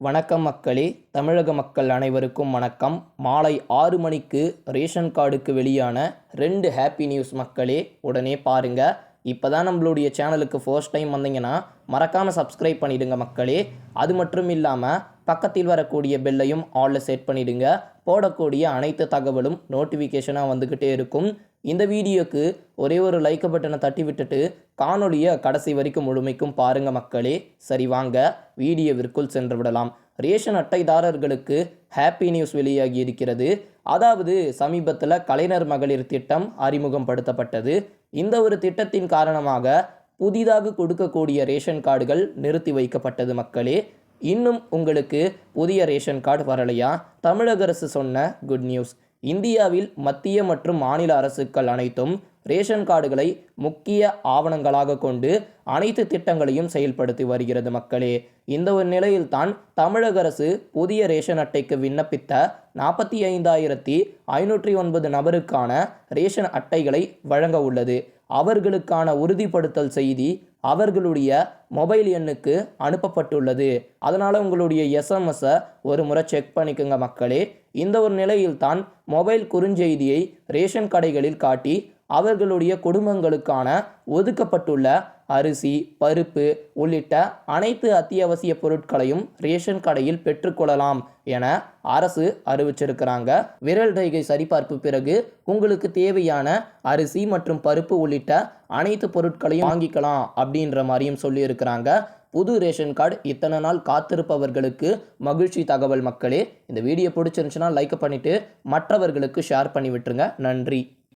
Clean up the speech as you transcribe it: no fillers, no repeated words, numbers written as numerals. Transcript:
வணக்கம் மக்களே. தமிழக மக்கள் அனைவருக்கும் வணக்கம். மாலை 6 மணிக்கு ரேஷன் கார்டுக்கு வெளியான 2 ஹாப்பி நியூஸ் மக்களே. உடனே பாருங்க. இப்போ தான் நம்மளுடைய சேனலுக்கு ஃபர்ஸ்ட் டைம் வந்தீங்கன்னா மறக்காமல் சப்ஸ்கிரைப் பண்ணிடுங்க மக்களே. அது மட்டும் இல்லாமல் பக்கத்தில் வரக்கூடிய பெல்லையும் ஆலில் செட் பண்ணிடுங்க. போடக்கூடிய அனைத்து தகவலும் நோட்டிஃபிகேஷனாக வந்துக்கிட்டே இருக்கும். இந்த வீடியோக்கு ஒரே ஒரு லைக் பட்டனை தட்டி விட்டுட்டு காணொலியை கடைசி வரைக்கும் முழுமைக்கும் பாருங்க மக்களே. சரி வாங்க வீடியோவிற்குள் சென்று விடலாம். ரேஷன் அட்டைதாரர்களுக்கு ஹாப்பி நியூஸ் வெளியாகி இருக்கிறது. அதாவது சமீபத்தில் கலைஞர் மகளிர் திட்டம் அறிமுகம் படுத்தப்பட்டது. இந்த ஒரு திட்டத்தின் காரணமாக புதிதாக கொடுக்கக்கூடிய ரேஷன் கார்டுகள் நிறுத்தி வைக்கப்பட்டது மக்களே. இன்னும் உங்களுக்கு புதிய ரேஷன் கார்டு வரலையா? தமிழக அரசு சொன்ன குட் நியூஸ். இந்தியாவில் மத்திய மற்றும் மாநில அரசுகள் அனைத்தும் ரேஷன் கார்டுகளை முக்கிய ஆவணங்களாக கொண்டு அனைத்து திட்டங்களையும் செயல்படுத்தி வருகிறது மக்களே. இந்த ஒரு நிலையில்தான் தமிழக அரசு புதிய ரேஷன் அட்டைக்கு விண்ணப்பித்த 45,509 நபருக்கான ரேஷன் அட்டைகளை வழங்க உள்ளது. அவர்களுக்கான உறுதிப்படுத்தல் செய்தி அவர்களுடைய மொபைல் எண்ணுக்கு அனுப்பப்பட்டுள்ளது. அதனால் உங்களுடைய எஸ்எம்எஸை ஒரு முறை செக் பண்ணிக்கோங்க மக்களே. இந்த ஒரு நிலையில்தான் மொபைல் குறுஞ்செய்தியை ரேஷன் கடைகளில் காட்டி அவர்களுடைய குடும்பங்களுக்கான ஒதுக்கப்பட்டுள்ள அரிசி, பருப்பு உள்ளிட்ட அனைத்து அத்தியாவசிய பொருட்களையும் ரேஷன் கடையில் பெற்றுக்கொள்ளலாம் என அரசு அறிவிச்சிருக்கிறாங்க. விரல் ரேகை சரிபார்ப்பு பிறகு உங்களுக்கு தேவையான அரிசி மற்றும் பருப்பு உள்ளிட்ட அனைத்து பொருட்களையும் வாங்கிக்கலாம் அப்படின்ற மாதிரியும் சொல்லியிருக்கிறாங்க. புது ரேஷன் கார்டு இத்தனை நாள் காத்திருப்பவர்களுக்கு மகிழ்ச்சி தகவல் மக்களே. இந்த வீடியோ பிடிச்சிருந்துச்சுன்னா லைக் பண்ணிவிட்டு மற்றவர்களுக்கு ஷேர் பண்ணி விட்டுருங்க. நன்றி.